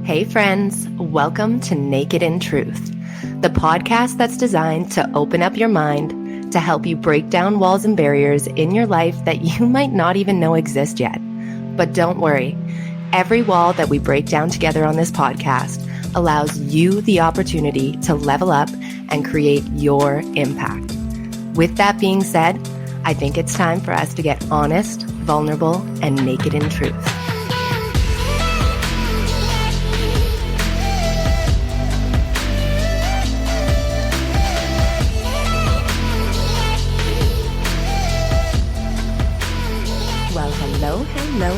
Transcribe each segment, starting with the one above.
Hey friends, welcome to Naked in Truth, the podcast that's designed to open up your mind to help you break down walls and barriers in your life that you might not even know exist yet. But don't worry, every wall that we break down together on this podcast allows you the opportunity to level up and create your impact. With that being said, I think it's time for us to get honest, vulnerable, and naked in truth.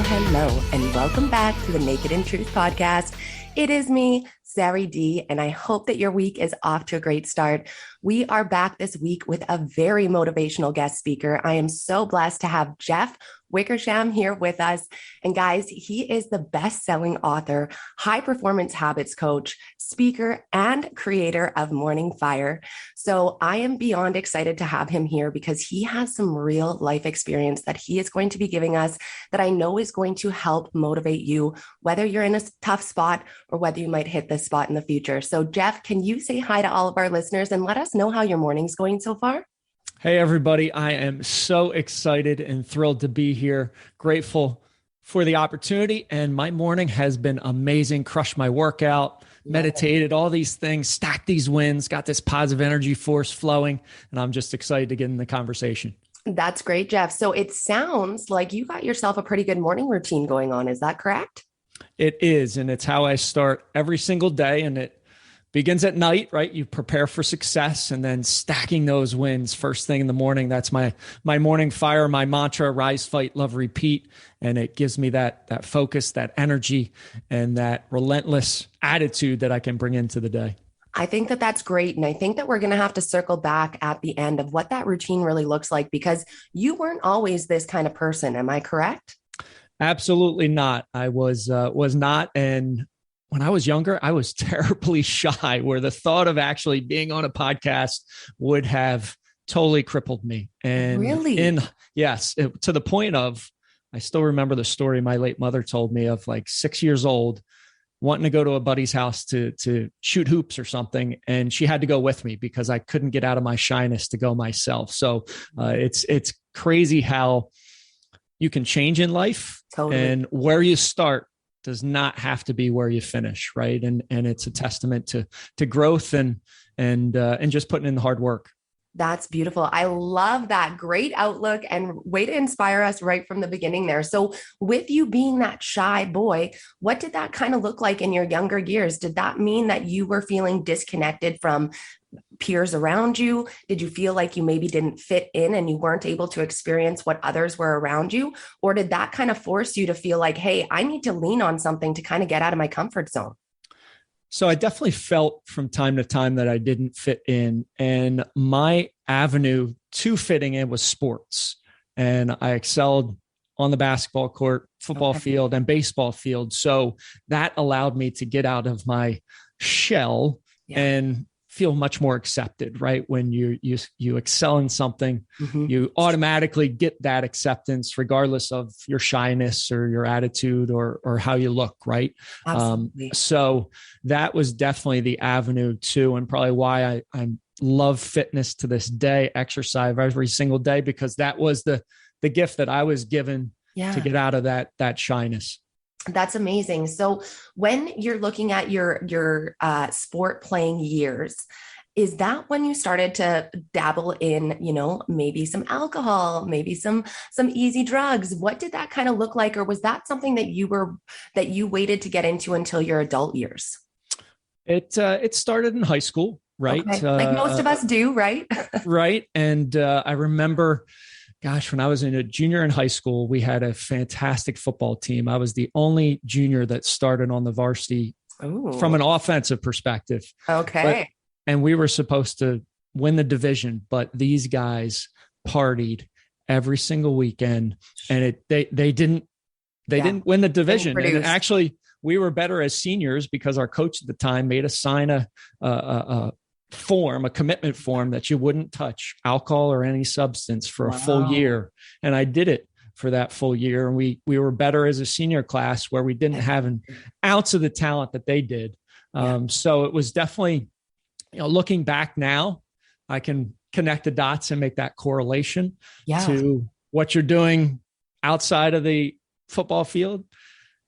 Hello, and welcome back to the Naked in Truth podcast. It is me, Sari D, and I hope that your week is off to a great start. We are back this week with a very motivational guest speaker. I am so blessed to have Jeff Wickersham here with us. And guys, he is the best-selling author, high-performance habits coach, speaker, and creator of Morning Fire. So I am beyond excited to have him here because he has some real life experience that he is going to be giving us that I know is going to help motivate you, whether you're in a tough spot or whether you might hit this spot in the future. So Jeff, can you say hi to all of our listeners and let us know how your morning's going so far? Hey, everybody. I am so excited and thrilled to be here. Grateful for the opportunity. And my morning has been amazing. Crushed my workout, meditated, all these things, stacked these wins, got this positive energy force flowing. And I'm just excited to get in the conversation. That's great, Jeff. So it sounds like you got yourself a pretty good morning routine going on. Is that correct? It is. And it's how I start every single day. And it begins at night, right? You prepare for success and then stacking those wins first thing in the morning. That's my morning fire, my mantra: rise, fight, love, repeat. And it gives me that focus, that energy, and that relentless attitude that I can bring into the day. I think that that's great. And I think that we're going to have to circle back at the end of what that routine really looks like, because you weren't always this kind of person. Am I correct? Absolutely not. I was not. And when I was younger, I was terribly shy, where the thought of actually being on a podcast would have totally crippled me. And really? Yes, to the point of, I still remember the story my late mother told me of, like 6 years old, wanting to go to a buddy's house to shoot hoops or something. And she had to go with me because I couldn't get out of my shyness to go myself. So it's crazy how you can change in life. Totally. And where you start does not have to be where you finish, right? And it's a testament to growth and just putting in the hard work. That's beautiful. I love that. Great outlook and way to inspire us right from the beginning there. So with you being that shy boy, what did that kind of look like in your younger years? Did that mean that you were feeling disconnected from peers around you? Did you feel like you maybe didn't fit in and you weren't able to experience what others were around you? Or did that kind of force you to feel like, hey, I need to lean on something to kind of get out of my comfort zone? So I definitely felt from time to time that I didn't fit in, and my avenue to fitting in was sports. And I excelled on the basketball court, football field, and baseball field. So that allowed me to get out of my shell and feel much more accepted, right? When you excel in something, you automatically get that acceptance regardless of your shyness or your attitude or how you look, right? So that was definitely the avenue too, and probably why I love fitness to this day, exercise every single day, because that was the gift that I was given to get out of that shyness. That's amazing. So when you're looking at your sport playing years, is that when you started to dabble in, maybe some alcohol, maybe some easy drugs? What did that kind of look like? Or was that something that you waited to get into until your adult years? It started in high school, right? Okay. Like most of us do, right? Right. And I remember, gosh, when I was a junior in high school, we had a fantastic football team. I was the only junior that started on the varsity from an offensive perspective. Okay. And we were supposed to win the division, but these guys partied every single weekend, and they didn't win the division. And actually, we were better as seniors because our coach at the time made us sign a commitment form that you wouldn't touch alcohol or any substance for a full year. And I did it for that full year. And we were better as a senior class where we didn't have an ounce of the talent that they did. So it was definitely, looking back now, I can connect the dots and make that correlation to what you're doing outside of the football field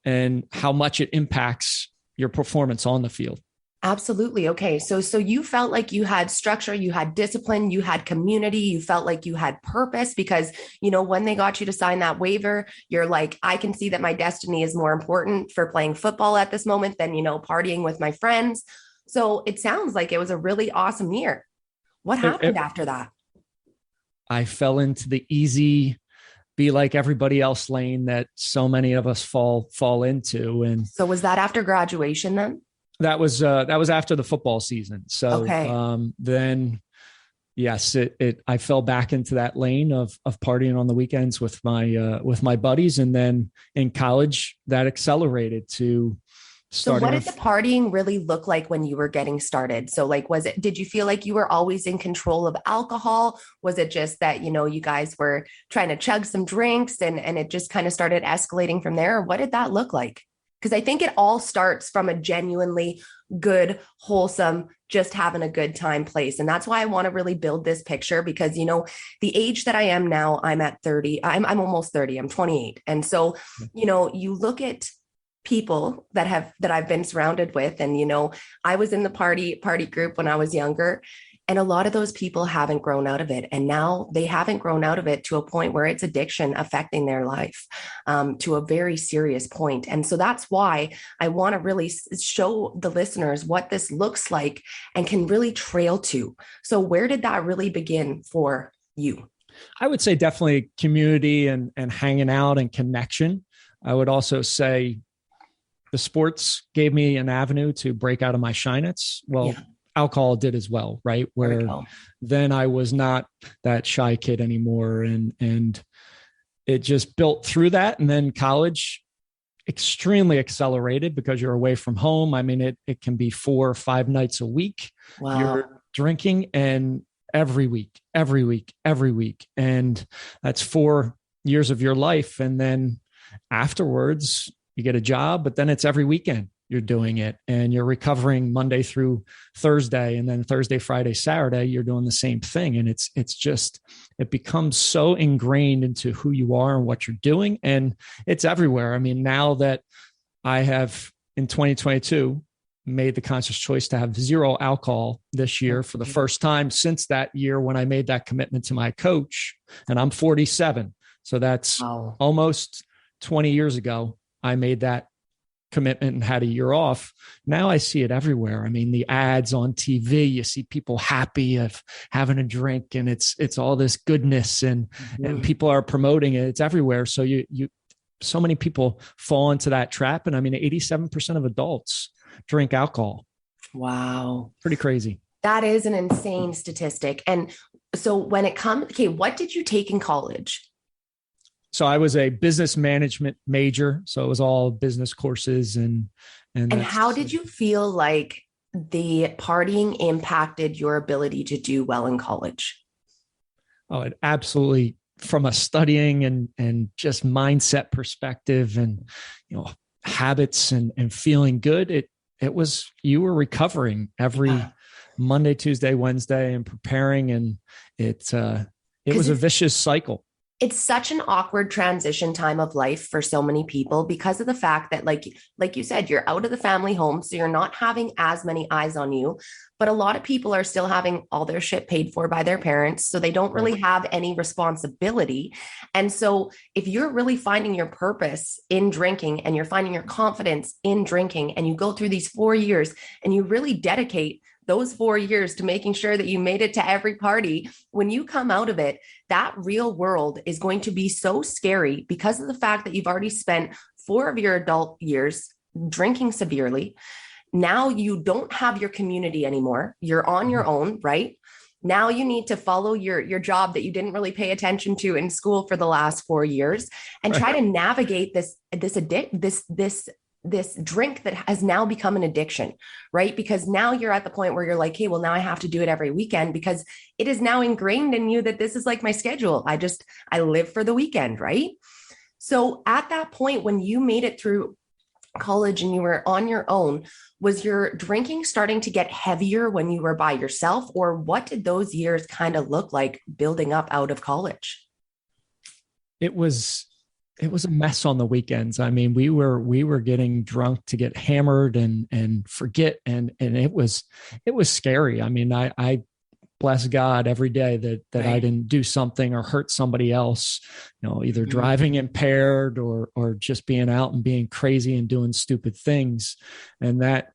and how much it impacts your performance on the field. Absolutely. Okay. So you felt like you had structure, you had discipline, you had community, you felt like you had purpose because, when they got you to sign that waiver, you're like, I can see that my destiny is more important for playing football at this moment than, partying with my friends. So it sounds like it was a really awesome year. What happened after that? I fell into the easy, be like everybody else lane that so many of us fall into. And so was that after graduation then? That was after the football season. So then, yes, I fell back into that lane of partying on the weekends with my buddies, and then in college that accelerated to starting. So what did the partying really look like when you were getting started? So did you feel like you were always in control of alcohol? Was it just that, you guys were trying to chug some drinks and it just kind of started escalating from there? Or what did that look like? Because I think it all starts from a genuinely good, wholesome, just having a good time place. And that's why I want to really build this picture because, the age that I am now, I'm at 30, I'm almost 30, I'm 28. And so, you look at people that I've been surrounded with, and, I was in the party group when I was younger. And a lot of those people haven't grown out of it. And now they haven't grown out of it to a point where it's addiction affecting their life to a very serious point. And so that's why I want to really show the listeners what this looks like and can really trail to. So where did that really begin for you? I would say definitely community and hanging out and connection. I would also say the sports gave me an avenue to break out of my shyness. Alcohol did as well, right? Where then I was not that shy kid anymore. And it just built through that. And then college extremely accelerated because you're away from home. I mean, it can be 4 or 5 nights a week. Wow. You're drinking and every week. And that's 4 years of your life. And then afterwards you get a job, but then it's every weekend. You're doing it and you're recovering Monday through Thursday, and then Thursday, Friday, Saturday, you're doing the same thing. And it becomes so ingrained into who you are and what you're doing. And it's everywhere. I mean, now that I have in 2022 made the conscious choice to have 0 alcohol this year for the first time since that year when I made that commitment to my coach, and I'm 47. So that's almost 20 years ago. I made that commitment and had a year off. Now I see it everywhere. I mean, the ads on TV, you see people happy of having a drink, and it's all this goodness and people are promoting it. It's everywhere. So so many people fall into that trap. And I mean, 87% of adults drink alcohol. Wow. Pretty crazy. That is an insane statistic. And so when it comes, what did you take in college? So I was a business management major. So it was all business courses. And how did you feel like the partying impacted your ability to do well in college? Oh, it absolutely, from a studying and just mindset perspective and, habits and feeling good. It was, you were recovering every Monday, Tuesday, Wednesday and preparing. And it was a vicious cycle. It's such an awkward transition time of life for so many people because of the fact that, like you said, you're out of the family home. So you're not having as many eyes on you, but a lot of people are still having all their shit paid for by their parents. So they don't really have any responsibility. And so if you're really finding your purpose in drinking and you're finding your confidence in drinking, and you go through these 4 years and you really dedicate those 4 years to making sure that you made it to every party, when you come out of it, that real world is going to be so scary because of the fact that you've already spent 4 of your adult years drinking severely. Now you don't have your community anymore. You're on your own, right? Now you need to follow your job that you didn't really pay attention to in school for the last 4 years and try to navigate this drink that has now become an addiction, right? Because now you're at the point where you're like, hey, well, now I have to do it every weekend because it is now ingrained in you that this is like my schedule. I live for the weekend, right? So at that point, when you made it through college and you were on your own, was your drinking starting to get heavier when you were by yourself? Or what did those years kind of look like building up out of college? It was a mess on the weekends. I mean, we were getting drunk to get hammered and forget, and it was scary. I mean, I bless God every day that I didn't do something or hurt somebody else, either driving impaired or just being out and being crazy and doing stupid things. And that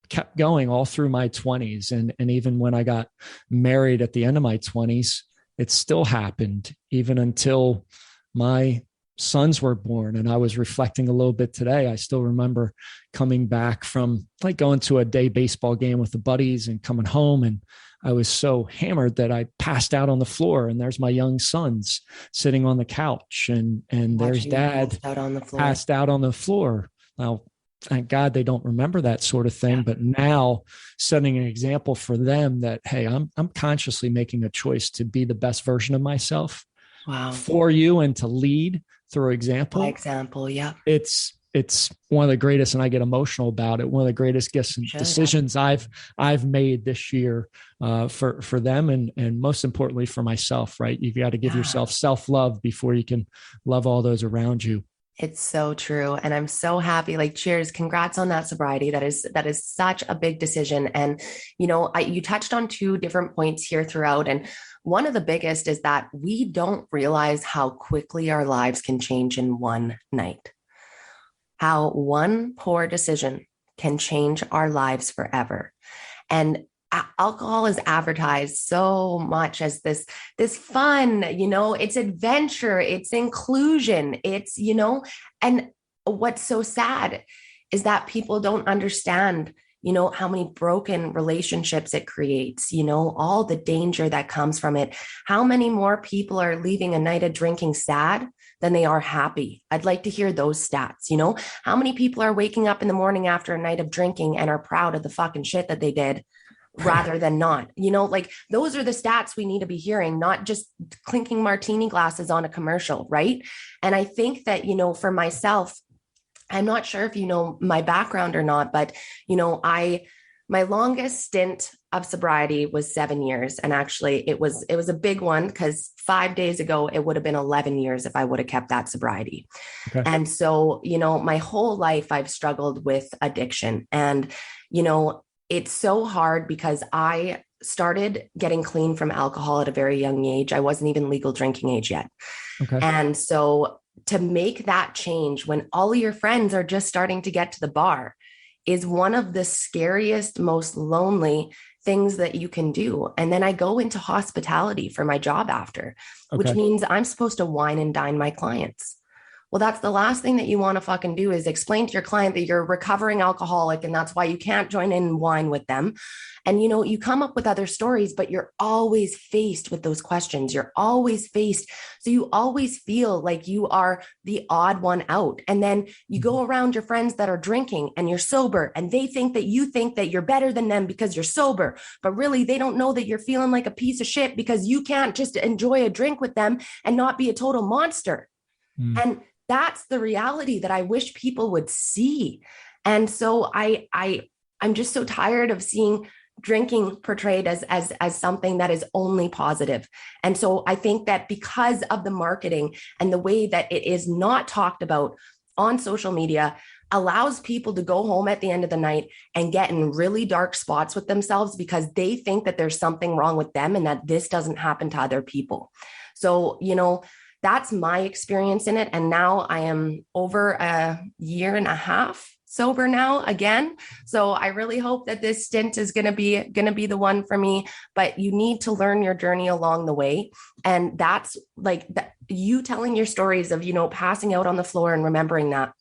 kept going all through my 20s. And even when I got married at the end of my 20s, it still happened even until my sons were born. And I was reflecting a little bit today. I still remember coming back from like going to a day baseball game with the buddies and coming home, and I was so hammered that I passed out on the floor, and there's my young sons sitting on the couch, and there's dad passed out on the floor. Now, thank God they don't remember that sort of thing, but now setting an example for them that, hey, I'm consciously making a choice to be the best version of myself for you and to lead through example. By example, yeah. It's one of the greatest, and I get emotional about it. One of the greatest gifts and decisions I've made this year for them, and most importantly for myself. Right, you've got to give yourself self-love before you can love all those around you. It's so true. And I'm so happy. Like, cheers, congrats on that sobriety. That is such a big decision. And, you touched on two different points here throughout. And one of the biggest is that we don't realize how quickly our lives can change in one night. How one poor decision can change our lives forever. And alcohol is advertised so much as this fun, it's adventure, it's inclusion, it's, and what's so sad is that people don't understand, how many broken relationships it creates, all the danger that comes from it. How many more people are leaving a night of drinking sad than they are happy? I'd like to hear those stats. How many people are waking up in the morning after a night of drinking and are proud of the fucking shit that they did rather than not, like those are the stats we need to be hearing, not just clinking martini glasses on a commercial. Right. And I think that, for myself, I'm not sure if you know my background or not, but, my longest stint of sobriety was 7 years. And actually it was a big one because 5 days ago, it would have been 11 years if I would have kept that sobriety. Okay. And so, my whole life I've struggled with addiction, and, it's so hard because I started getting clean from alcohol at a very young age. I wasn't even legal drinking age yet. Okay. And so to make that change when all of your friends are just starting to get to the bar is one of the scariest, most lonely things that you can do. And then I go into hospitality for my job after, which means I'm supposed to wine and dine my clients. Well, that's the last thing that you want to fucking do is explain to your client that you're a recovering alcoholic and that's why you can't join in and wine with them. And, you come up with other stories, but you're always faced with those questions. You're always faced. So you always feel like you are the odd one out. And then you go around your friends that are drinking and you're sober and they think that you think that you're better than them because you're sober, but really they don't know that you're feeling like a piece of shit because you can't just enjoy a drink with them and not be a total monster. And that's the reality that I wish people would see. And so I'm just so tired of seeing drinking portrayed as something that is only positive. And so I think that because of the marketing and the way that it is not talked about on social media allows people to go home at the end of the night and get in really dark spots with themselves because they think that there's something wrong with them and that this doesn't happen to other people. So, that's my experience in it. And now I am over a year and a half sober now again. So I really hope that this stint is going to be the one for me, but you need to learn your journey along the way. And that's like you telling your stories of, passing out on the floor and remembering that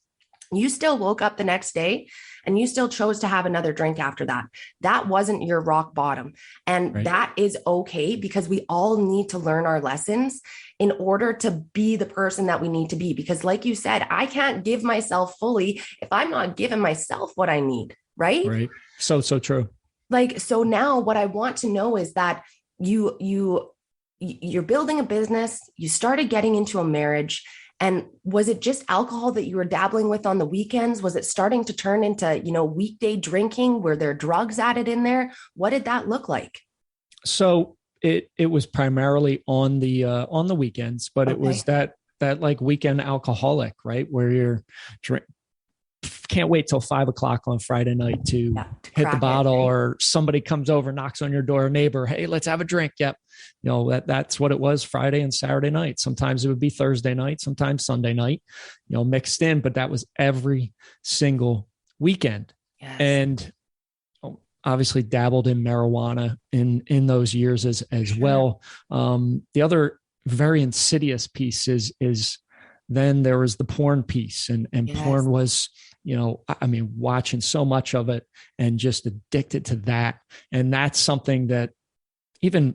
you still woke up the next day and you still chose to have another drink after that. That wasn't your rock bottom. And that is okay because we all need to learn our lessons in order to be the person that we need to be. Because like you said, I can't give myself fully if I'm not giving myself what I need. Right. Right. So true. Like, so now what I want to know is that you're building a business, you started getting into a marriage, And was it just alcohol that you were dabbling with on the weekends? Was it starting to turn into, weekday drinking? Were there drugs added in there? What did that look like? So it was primarily on the weekends, but it was that like weekend alcoholic, right? Where you're can't wait till 5 o'clock on Friday night to hit the bottle, or somebody comes over, knocks on your door, a neighbor, hey, let's have a drink. Yep. That's what it was Friday and Saturday night. Sometimes it would be Thursday night, sometimes Sunday night, mixed in, but that was every single weekend. Yes. And obviously dabbled in marijuana in those years as well. The other very insidious piece is then there was the porn piece, and porn was, watching so much of it and just addicted to that. And that's something that even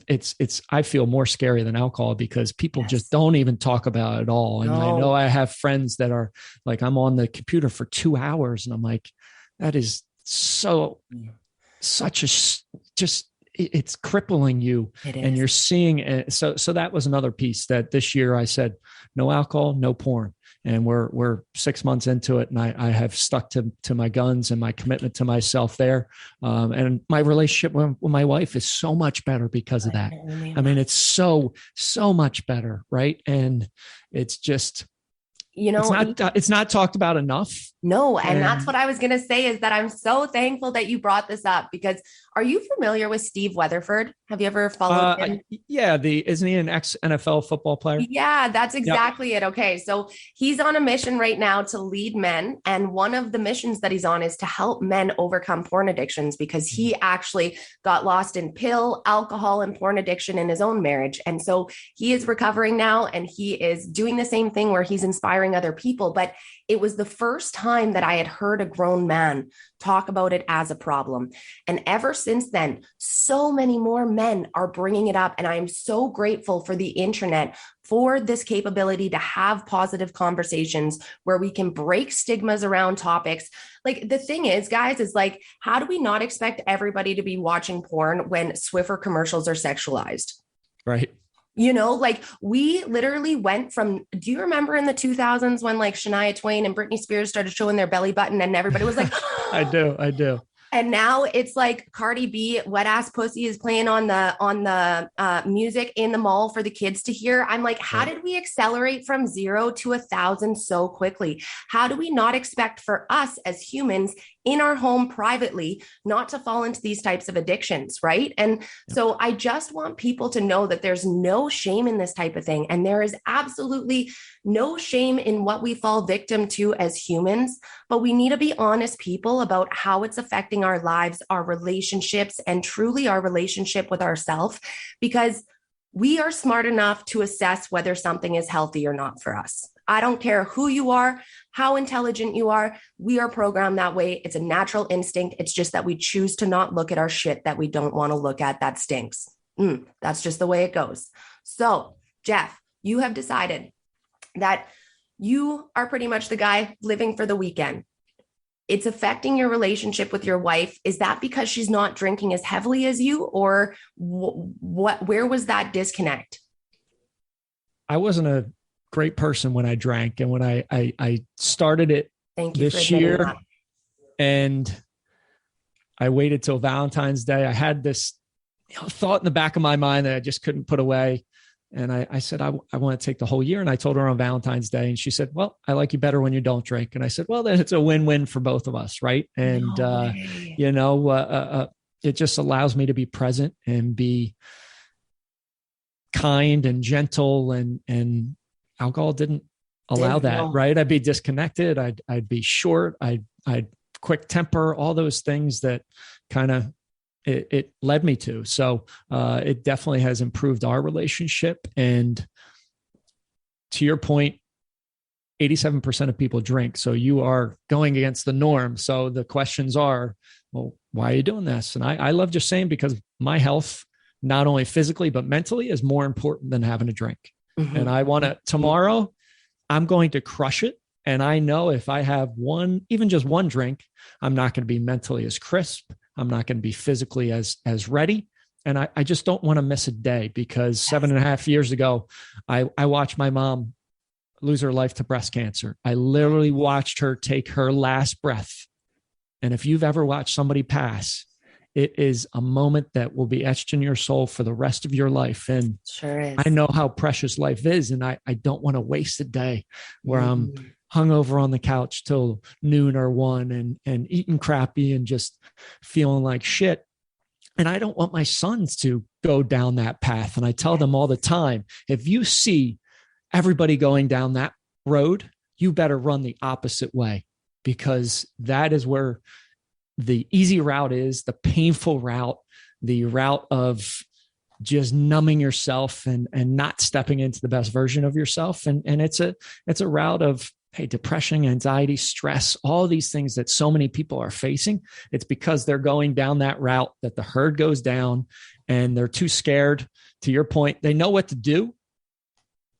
I feel more scary than alcohol, because people just don't even talk about it at all. And I know I have friends that are like, I'm on the computer for 2 hours, and I'm like, that is it's crippling you. And you're seeing it. So that was another piece that this year I said, no alcohol, no porn. And we're 6 months into it, and I have stuck to my guns and my commitment to myself there. And my relationship with my wife is so much better because of that. I mean, it's so much better. Right. And it's just, it's not talked about enough. No. And that's what I was going to say, is that I'm so thankful that you brought this up, because are you familiar with Steve Weatherford? Have you ever followed him? Yeah. Isn't he an ex-NFL football player? Yeah, that's exactly it. Okay. So he's on a mission right now to lead men. And one of the missions that he's on is to help men overcome porn addictions, because he actually got lost in pill, alcohol, and porn addiction in his own marriage. And so he is recovering now, and he is doing the same thing where he's inspiring other people. But it was the first time that I had heard a grown man talk about it as a problem. And ever since then, so many more men are bringing it up. And I'm so grateful for the internet, for this capability to have positive conversations where we can break stigmas around topics. Like, the thing is, guys, is like, how do we not expect everybody to be watching porn when Swiffer commercials are sexualized? Right. Like, we literally went from, do you remember in the 2000s when like Shania Twain and Britney Spears started showing their belly button and everybody was like, I do. And now it's like Cardi B, Wet Ass Pussy is playing on the music in the mall for the kids to hear. I'm like, how did we accelerate from 0 to 1,000 so quickly? How do we not expect for us as humans in our home privately not to fall into these types of addictions, right? And so I just want people to know that there's no shame in this type of thing. And there is absolutely no shame in what we fall victim to as humans, but we need to be honest people about how it's affecting our lives, our relationships, and truly our relationship with ourselves, because we are smart enough to assess whether something is healthy or not for us. I don't care who you are, how intelligent you are. We are programmed that way. It's a natural instinct. It's just that we choose to not look at our shit that we don't want to look at that stinks. That's just the way it goes. So, Jeff, you have decided that you are pretty much the guy living for the weekend. It's affecting your relationship with your wife. Is that because she's not drinking as heavily as you, or where was that disconnect? I wasn't a great person when I drank, and when I started it this year, and I waited till Valentine's Day. I had this thought in the back of my mind that I just couldn't put away. And I said, I want to take the whole year. And I told her on Valentine's Day, and she said, well, I like you better when you don't drink. And I said, well, then it's a win-win for both of us. Right. And, it just allows me to be present and be kind and gentle, and alcohol didn't allow that. Right. I'd be disconnected. I'd be short. I'd quick temper, all those things that kind of, it led me to. So it definitely has improved our relationship. And to your point, 87% of people drink. So you are going against the norm. So the questions are, well, why are you doing this? And I love just saying, because my health, not only physically, but mentally, is more important than having a drink. Mm-hmm. And I want to, tomorrow, I'm going to crush it. And I know if I have even just one drink, I'm not going to be mentally as crisp. I'm not going to be physically as ready. And I just don't want to miss a day, because 7.5 years ago, I watched my mom lose her life to breast cancer. I literally watched her take her last breath. And if you've ever watched somebody pass, it is a moment that will be etched in your soul for the rest of your life. And sure is. I know how precious life is. And I don't want to waste a day where I'm hung over on the couch till noon or 1 and eating crappy and just feeling like shit. And I don't want my sons to go down that path. And I tell them all the time, if you see everybody going down that road, you better run the opposite way, because that is where the easy route is, the painful route, the route of just numbing yourself and not stepping into the best version of yourself. And it's a route of, hey, depression, anxiety, stress, all these things that so many people are facing. It's because they're going down that route that the herd goes down, and they're too scared. To your point, they know what to do,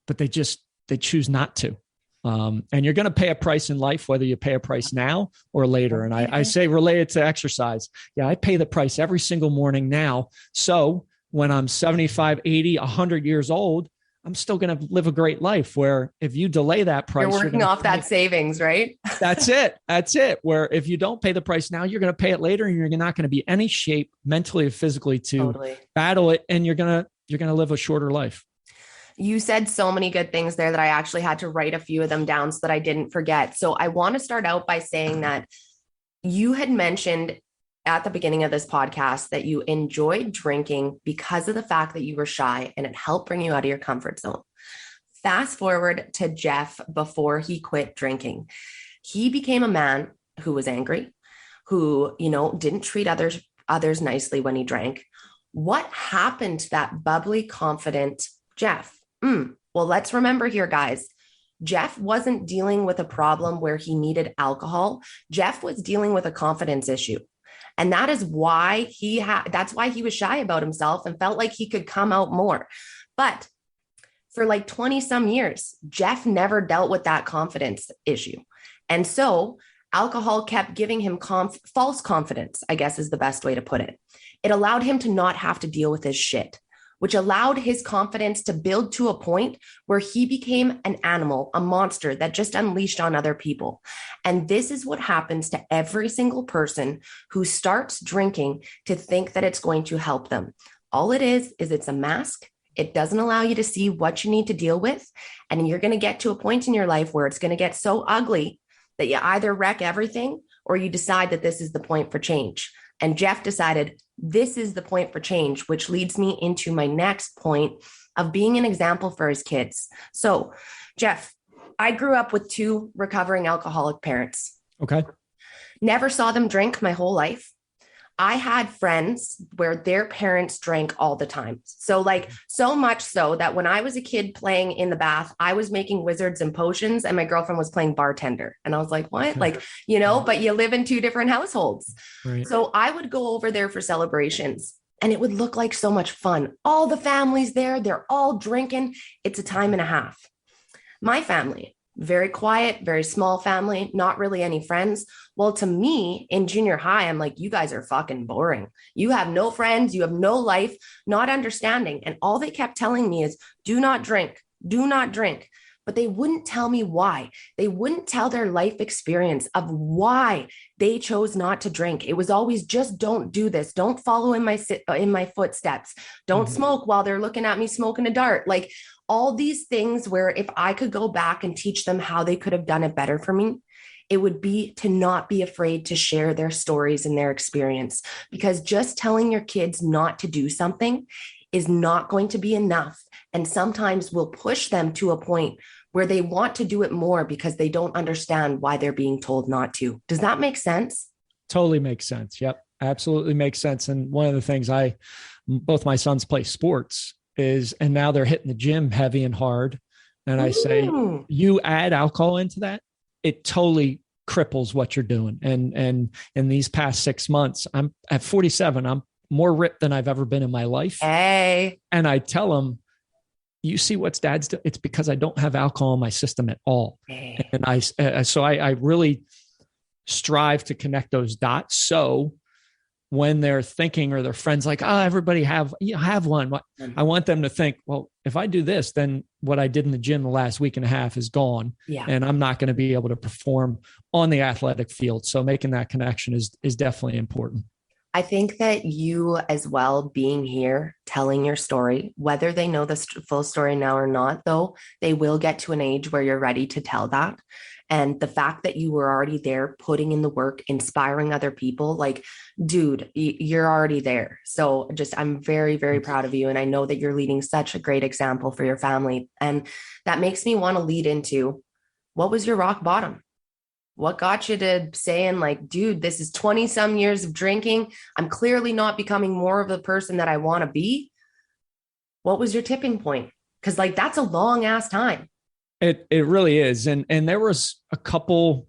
but they choose not to. And you're going to pay a price in life, whether you pay a price now or later. And I say related to exercise. Yeah, I pay the price every single morning now. So when I'm 75, 80, 100 years old, I'm still going to live a great life, where if you delay that price, you're working off that savings, right? That's it. That's it. Where if you don't pay the price now, you're going to pay it later, and you're not going to be any shape mentally or physically to battle it. And you're going to live a shorter life. You said so many good things there that I actually had to write a few of them down so that I didn't forget. So I want to start out by saying that you had mentioned at the beginning of this podcast that you enjoyed drinking because of the fact that you were shy and it helped bring you out of your comfort zone. Fast forward to Jeff before he quit drinking. He became a man who was angry, who, didn't treat others nicely when he drank. What happened to that bubbly, confident Jeff? Well, let's remember here, guys. Jeff wasn't dealing with a problem where he needed alcohol. Jeff was dealing with a confidence issue. And that is why that's why he was shy about himself and felt like he could come out more. But for like 20 some years, Jeff never dealt with that confidence issue. And so alcohol kept giving him false confidence, I guess is the best way to put it. It allowed him to not have to deal with his shit, which allowed his confidence to build to a point where he became an animal, a monster that just unleashed on other people. And this is what happens to every single person who starts drinking to think that it's going to help them. All it is it's a mask. It doesn't allow you to see what you need to deal with. And you're going to get to a point in your life where it's going to get so ugly that you either wreck everything or you decide that this is the point for change. And Jeff decided this is the point for change, which leads me into my next point of being an example for his kids. So, Jeff, I grew up with 2 recovering alcoholic parents. Okay. Never saw them drink my whole life. I had friends where their parents drank all the time. So so much so that when I was a kid playing in the bath, I was making wizards and potions and my girlfriend was playing bartender. And I was like, what? But you live in 2 different households. Right. So I would go over there for celebrations and it would look like so much fun. All the families there, they're all drinking. It's a time and a half. My family, very quiet, very small family, not really any friends. Well, to me in junior high, I'm like, you guys are fucking boring. You have no friends. You have no life, not understanding. And all they kept telling me is do not drink, do not drink. But they wouldn't tell me why. They wouldn't tell their life experience of why they chose not to drink. It was always just don't do this. Don't follow in my footsteps. Don't smoke while they're looking at me smoking a dart. Like all these things where if I could go back and teach them how they could have done it better for me, it would be to not be afraid to share their stories and their experience, because just telling your kids not to do something is not going to be enough. And sometimes we'll push them to a point where they want to do it more because they don't understand why they're being told not to. Does that make sense? Totally makes sense. Yep. Absolutely makes sense. And one of the things both my sons play sports and now they're hitting the gym heavy and hard. And I say, you add alcohol into that, it totally cripples what you're doing. And in these past 6 months, I'm at 47. I'm more ripped than I've ever been in my life. Hey. And I tell them, you see what's dad's doing? It's because I don't have alcohol in my system at all. Hey. And I really strive to connect those dots. So when they're thinking or their friends like, oh, everybody have one. I want them to think, well, if I do this, then what I did in the gym the last week and a half is gone. Yeah. And I'm not going to be able to perform on the athletic field. So making that connection is definitely important. I think that you as well being here, telling your story, whether they know the full story now or not, though, they will get to an age where you're ready to tell that. And the fact that you were already there, putting in the work, inspiring other people, like, dude, you're already there. So just, I'm very, very proud of you. And I know that you're leading such a great example for your family. And that makes me want to lead into, what was your rock bottom? What got you to saying, like, dude, this is 20 some years of drinking. I'm clearly not becoming more of the person that I want to be. What was your tipping point? Because like, that's a long ass time. It really is. And there was a couple,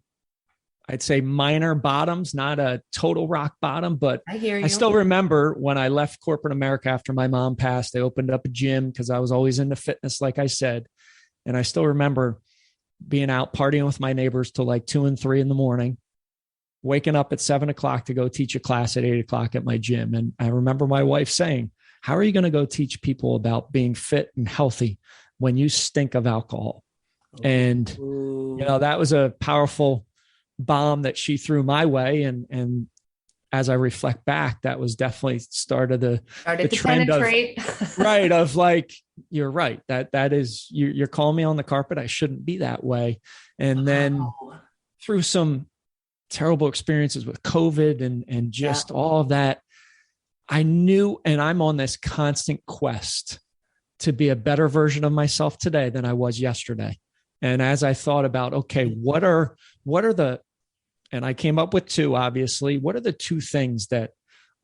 I'd say minor bottoms, not a total rock bottom, but I hear you. I still remember when I left corporate America after my mom passed, I opened up a gym because I was always into fitness, like I said. And I still remember being out partying with my neighbors till like 2 and 3 in the morning, waking up at 7 o'clock to go teach a class at 8 o'clock at my gym. And I remember my wife saying, how are you going to go teach people about being fit and healthy when you stink of alcohol? And, you know, that was a powerful bomb that she threw my way. And as I reflect back, that was definitely started the trend penetrate. Of, right. Of like, you're right. That is, you're calling me on the carpet. I shouldn't be that way. And then through some terrible experiences with COVID and just all of that, I knew, and I'm on this constant quest to be a better version of myself today than I was yesterday. And as I thought about, okay, what are the, and I came up with 2, obviously, what are the 2 things that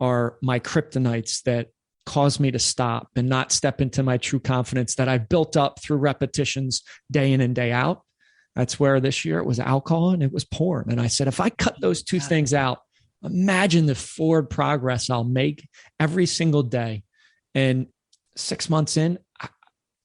are my kryptonites that cause me to stop and not step into my true confidence that I've built up through repetitions day in and day out? That's where this year it was alcohol and it was porn. And I said, if I cut those 2 things out, imagine the forward progress I'll make every single day. And 6 months in,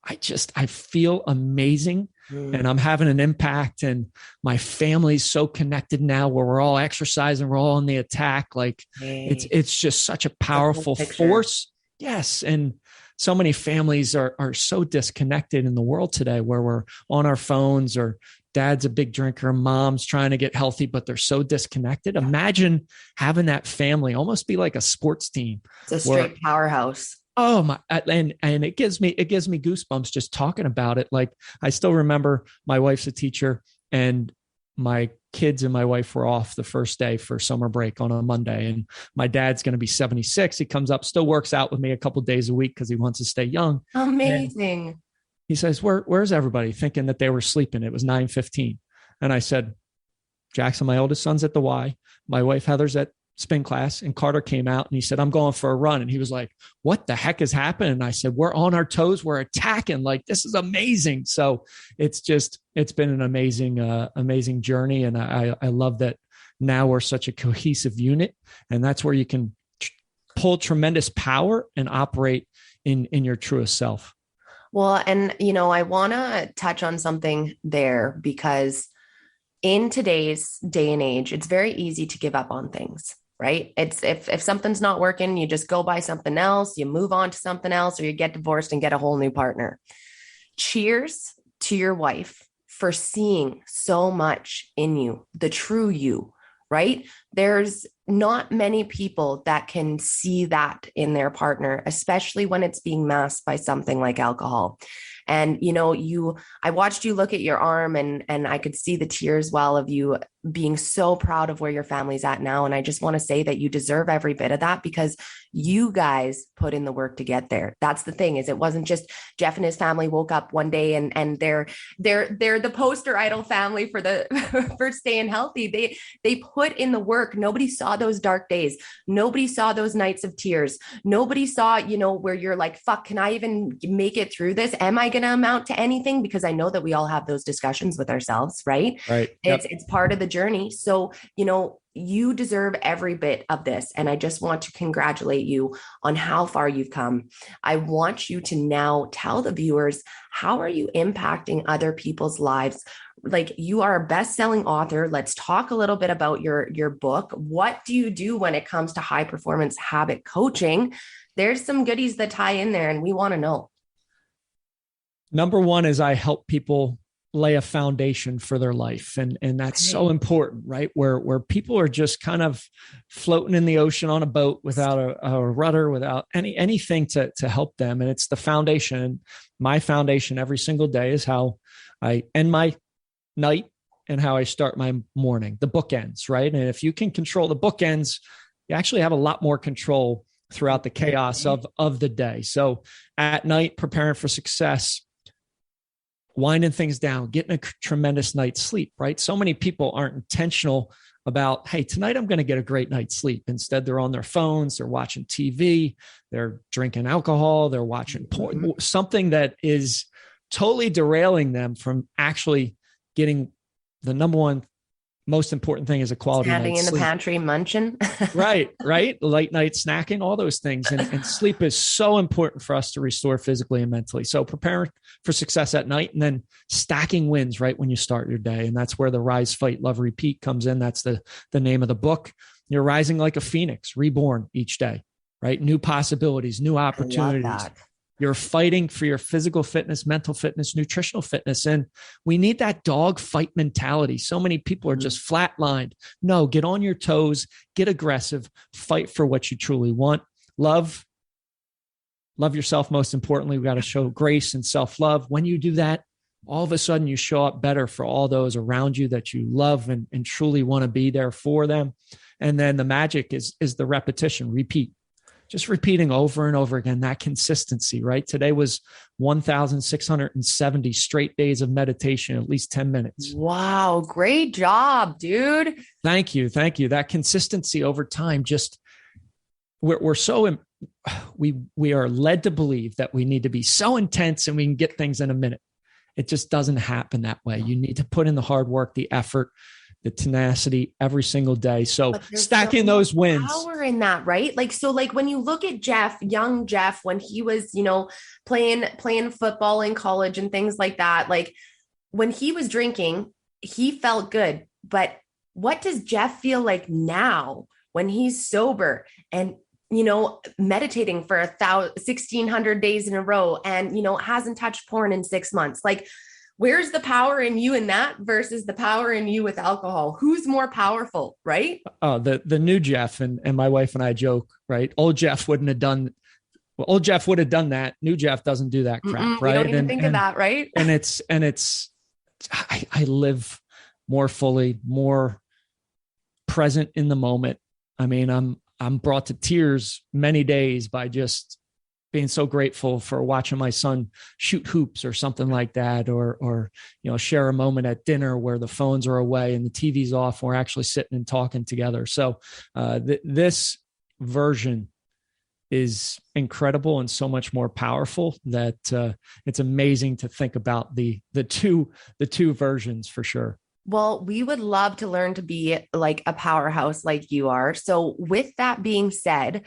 I feel amazing. And I'm having an impact, and my family's so connected now where we're all exercising, we're all on the attack. Like it's just such a powerful force. Yes. And so many families are so disconnected in the world today where we're on our phones, or dad's a big drinker, mom's trying to get healthy, but they're so disconnected. Imagine having that family almost be like a sports team. It's a straight powerhouse. Oh my, and it gives me goosebumps just talking about it. Like I still remember my wife's a teacher, and my kids and my wife were off the first day for summer break on a Monday. And my dad's going to be 76. He comes up, still works out with me a couple of days a week because he wants to stay young. Amazing. And he says, where's everybody? Thinking that they were sleeping. It was 9:15. And I said, Jackson, my oldest son's at the Y. My wife Heather's at spin class, and Carter came out and he said, I'm going for a run. And he was like, what the heck is happening? And I said, we're on our toes. We're attacking. Like, this is amazing. So it's been an amazing journey. And I love that now we're such a cohesive unit, and that's where you can pull tremendous power and operate in your truest self. Well, and I want to touch on something there, because in today's day and age, it's very easy to give up on things. Right? It's if something's not working, you just go buy something else, you move on to something else, or you get divorced and get a whole new partner. Cheers to your wife for seeing so much in you, the true you, right? There's not many people that can see that in their partner, especially when it's being masked by something like alcohol. And, I watched you look at your arm, and I could see the tears well of you being so proud of where your family's at now. And I just want to say that you deserve every bit of that, because you guys put in the work to get there. That's the thing, is it wasn't just Jeff and his family woke up one day and they're the poster idol family for for staying healthy. They put in the work. Nobody saw those dark days. Nobody saw those nights of tears. Nobody saw, where you're like, fuck, can I even make it through this? Am I going to amount to anything? Because I know that we all have those discussions with ourselves, right? Right. It's part of the journey. So, you deserve every bit of this. And I just want to congratulate you on how far you've come. I want you to now tell the viewers, how are you impacting other people's lives? Like, you are a best-selling author. Let's talk a little bit about your book. What do you do when it comes to high performance habit coaching? There's some goodies that tie in there, and we want to know. Number one is I help people lay a foundation for their life. And that's so important, right? Where people are just kind of floating in the ocean on a boat without a rudder, without anything to help them. And it's the foundation. And my foundation every single day is how I end my night and how I start my morning, the bookends, right? And if you can control the bookends, you actually have a lot more control throughout the chaos of the day. So at night, preparing for success, winding things down, getting a tremendous night's sleep, right? So many people aren't intentional about, hey, tonight I'm going to get a great night's sleep. Instead, they're on their phones, they're watching TV, they're drinking alcohol, they're watching porn, something that is totally derailing them from actually getting the number one most important thing is a quality standing night's in the sleep. pantry munching. right late night snacking, all those things, and sleep is so important for us to restore physically and mentally. So preparing for success at night, and then stacking wins right when you start your day. And that's where the rise, fight, love, repeat comes in. That's the name of the book. You're rising like a phoenix, reborn each day, right? New possibilities, new opportunities. You're fighting for your physical fitness, mental fitness, nutritional fitness. And we need that dog fight mentality. So many people are just flatlined. No, get on your toes, get aggressive, fight for what you truly want. Love yourself. Most importantly, we got to show grace and self-love. When you do that, all of a sudden you show up better for all those around you that you love and truly want to be there for them. And then the magic is the repetition, repeat. Just repeating over and over again, that consistency, right? Today was 1,670 straight days of meditation, at least 10 minutes. Wow. Great job, dude. Thank you. That consistency over time, just we are led to believe that we need to be so intense and we can get things in a minute. It just doesn't happen that way. You need to put in the hard work, the effort, the tenacity every single day. So stacking those wins. Power in that, right? So when you look at Jeff, young Jeff, when he was, playing football in college and things like that, when he was drinking, he felt good. But what does Jeff feel like now when he's sober and, meditating for 1,600 days in a row and, hasn't touched porn in 6 months? Where's the power in you in that versus the power in you with alcohol? Who's more powerful, right? Oh, the new Jeff, and my wife and I joke, right? Old Jeff would have done that. New Jeff doesn't do that crap, right? We don't even think of that, right? I live more fully, more present in the moment. I mean, I'm brought to tears many days by just being so grateful for watching my son shoot hoops or something like that, or share a moment at dinner where the phones are away and the TV's off. And we're actually sitting and talking together. So this version is incredible and so much more powerful that it's amazing to think about the two versions for sure. Well, we would love to learn to be like a powerhouse like you are. So with that being said,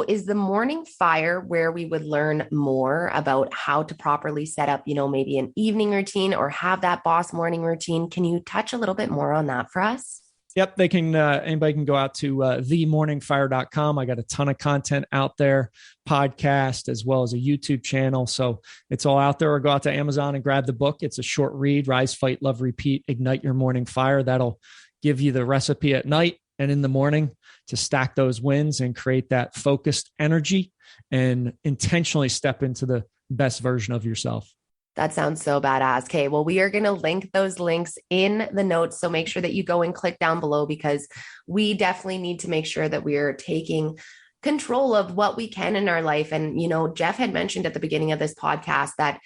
is the morning fire where we would learn more about how to properly set up, maybe an evening routine or have that boss morning routine? Can you touch a little bit more on that for us? Yep. They can, anybody can go out to themorningfire.com. I got a ton of content out there, podcast, as well as a YouTube channel. So it's all out there, or go out to Amazon and grab the book. It's a short read, Rise, Fight, Love, Repeat, Ignite Your Morning Fire. That'll give you the recipe at night and in the morning to stack those wins and create that focused energy and intentionally step into the best version of yourself. That sounds so badass. Okay, well, we are going to link those links in the notes. So make sure that you go and click down below, because we definitely need to make sure that we are taking control of what we can in our life. And, Jeff had mentioned at the beginning of this podcast that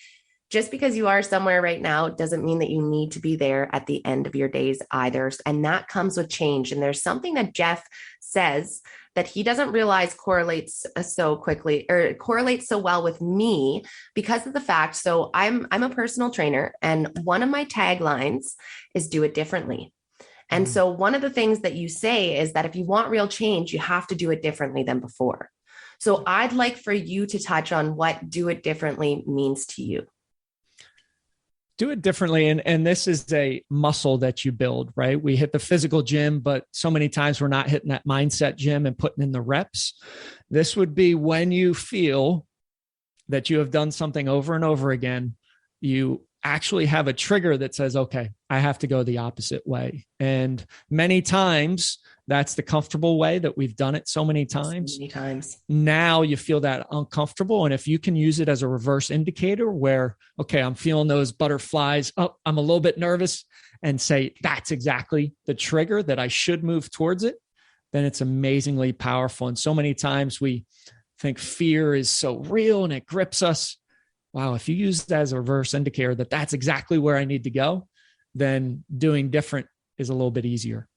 just because you are somewhere right now doesn't mean that you need to be there at the end of your days either. And that comes with change. And there's something that Jeff says that he doesn't realize correlates so well with me because of the fact. So I'm a personal trainer, and one of my taglines is do it differently. And so one of the things that you say is that if you want real change, you have to do it differently than before. So I'd like for you to touch on what do it differently means to you. Do it differently. And this is a muscle that you build, right? We hit the physical gym, but so many times we're not hitting that mindset gym and putting in the reps. This would be when you feel that you have done something over and over again you actually have a trigger that says, okay, I have to go the opposite way. And many times that's the comfortable way that we've done it so many times. So many times. Now you feel that uncomfortable. And if you can use it as a reverse indicator where, okay, I'm feeling those butterflies. Oh, I'm a little bit nervous, and say, that's exactly the trigger that I should move towards it, then it's amazingly powerful. And so many times we think fear is so real and it grips us. Wow, if you use that as a reverse indicator that that's exactly where I need to go, then doing different is a little bit easier.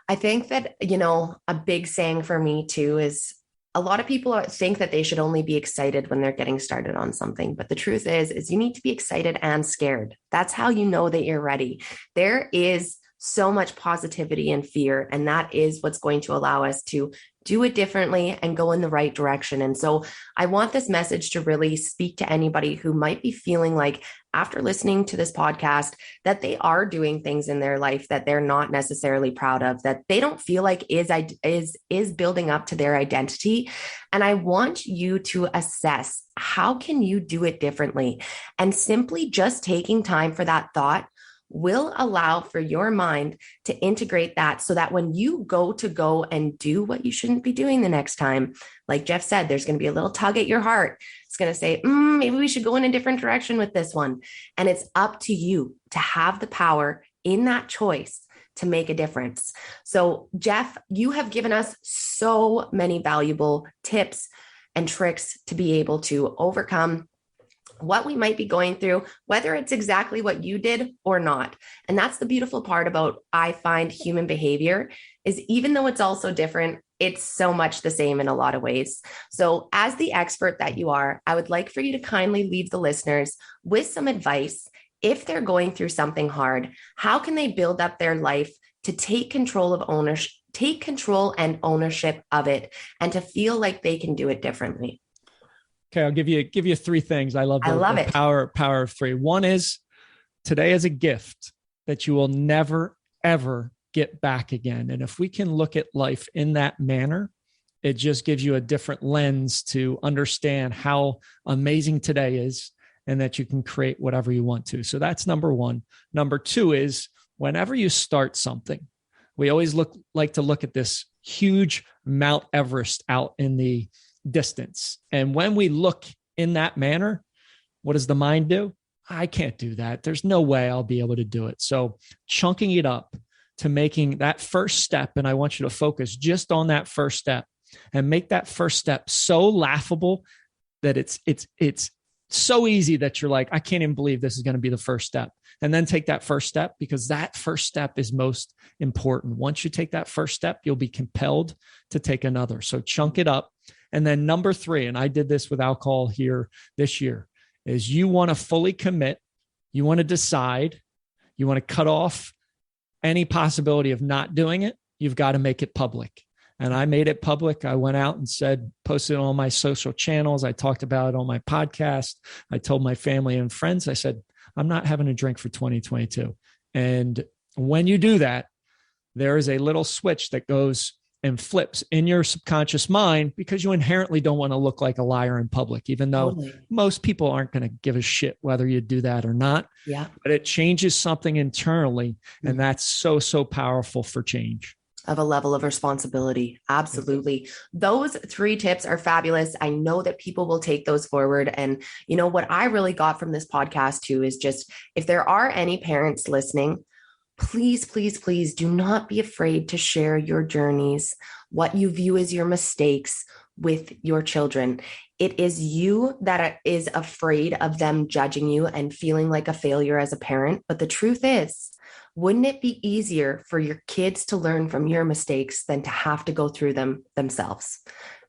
I think that, a big saying for me too is a lot of people think that they should only be excited when they're getting started on something. But the truth is you need to be excited and scared. That's how you know that you're ready. There is so much positivity and fear, and that is what's going to allow us to do it differently and go in the right direction. And so I want this message to really speak to anybody who might be feeling like, after listening to this podcast, that they are doing things in their life that they're not necessarily proud of, that they don't feel like is building up to their identity. And I want you to assess, how can you do it differently? And simply just taking time for that thought will allow for your mind to integrate that, so that when you go and do what you shouldn't be doing the next time, like Jeff said, there's going to be a little tug at your heart. It's going to say, maybe we should go in a different direction with this one. And it's up to you to have the power in that choice to make a difference. So Jeff, you have given us so many valuable tips and tricks to be able to overcome what we might be going through, whether it's exactly what you did or not. And that's the beautiful part about, I find, human behavior, is even though it's also different, it's so much the same in a lot of ways. So as the expert that you are, I would like for you to kindly leave the listeners with some advice. If they're going through something hard, how can they build up their life to take control and ownership of it, and to feel like they can do it differently? Okay, I'll give you three things. I love it. Power of three. One is, today is a gift that you will never, ever get back again. And if we can look at life in that manner, it just gives you a different lens to understand how amazing today is, and that you can create whatever you want to. So that's number one. Number two is, whenever you start something, we always like to look at this huge Mount Everest out in the distance. And when we look in that manner, what does the mind do? I can't do that. There's no way I'll be able to do it. So chunking it up to making that first step. And I want you to focus just on that first step, and make that first step so laughable that it's so easy that you're like, I can't even believe this is going to be the first step. And then take that first step, because that first step is most important. Once you take that first step, you'll be compelled to take another. So chunk it up. And then number three, and I did this with alcohol here this year, is you want to fully commit. You want to decide. You want to cut off any possibility of not doing it. You've got to make it public. And I made it public. I went out and posted it on my social channels. I talked about it on my podcast. I told my family and friends, I said, I'm not having a drink for 2022. And when you do that, there is a little switch that goes and flips in your subconscious mind, because you inherently don't want to look like a liar in public, even though most people aren't going to give a shit whether you do that or not. Yeah. But it changes something internally. And that's so, so powerful for change. Of a level of responsibility. Absolutely. Those three tips are fabulous. I know that people will take those forward. And what I really got from this podcast too is just, if there are any parents listening, please, please, please do not be afraid to share your journeys, what you view as your mistakes, with your children. It is you that is afraid of them judging you and feeling like a failure as a parent. But the truth is, wouldn't it be easier for your kids to learn from your mistakes than to have to go through them themselves?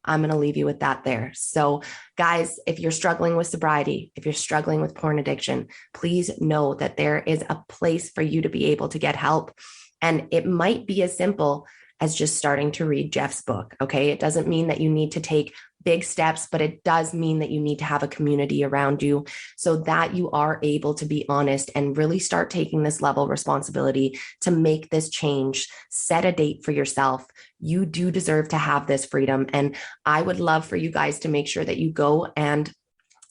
I'm going to leave you with that there. So guys, if you're struggling with sobriety, if you're struggling with porn addiction, please know that there is a place for you to be able to get help. And it might be as simple as just starting to read Jeff's book. Okay. It doesn't mean that you need to take big steps, but it does mean that you need to have a community around you so that you are able to be honest and really start taking this level of responsibility to make this change. Set a date for yourself. You do deserve to have this freedom. And I would love for you guys to make sure that you go and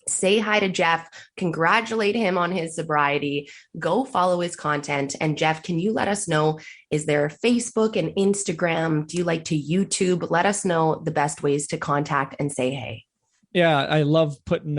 say hi to Jeff, congratulate him on his sobriety, go follow his content. And Jeff, can you let us know, is there Facebook and Instagram? Do you like to YouTube? Let us know the best ways to contact and say hey. Yeah, I love putting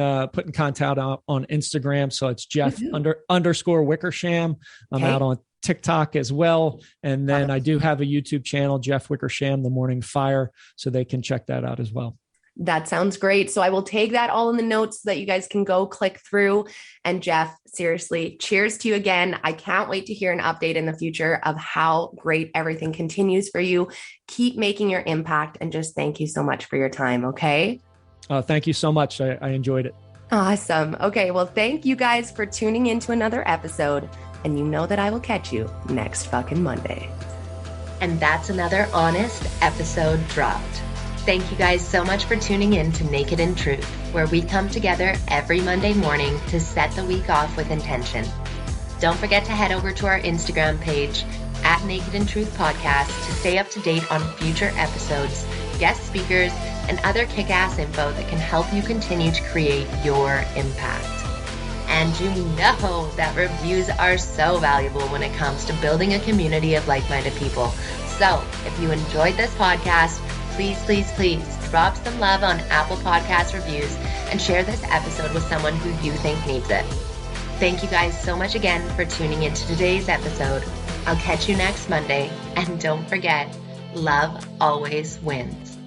content out on Instagram. So it's Jeff _ Wickersham. I'm out on TikTok as well. And then I do have a YouTube channel, Jeff Wickersham, The Morning Fire. So they can check that out as well. That sounds great. So I will take that all in the notes so that you guys can go click through. And Jeff, seriously, cheers to you again. I can't wait to hear an update in the future of how great everything continues for you. Keep making your impact, and just thank you so much for your time. Okay. Thank you so much. I enjoyed it. Awesome. Okay. Well, thank you guys for tuning into another episode. And you know that I will catch you next fucking Monday. And that's another honest episode dropped. Thank you guys so much for tuning in to Naked in Truth, where we come together every Monday morning to set the week off with intention. Don't forget to head over to our Instagram page at Naked in Truth Podcast to stay up to date on future episodes, guest speakers, and other kick-ass info that can help you continue to create your impact. And you know that reviews are so valuable when it comes to building a community of like-minded people. So if you enjoyed this podcast, please, please, please drop some love on Apple Podcast reviews and share this episode with someone who you think needs it. Thank you guys so much again for tuning into today's episode. I'll catch you next Monday. And don't forget, love always wins.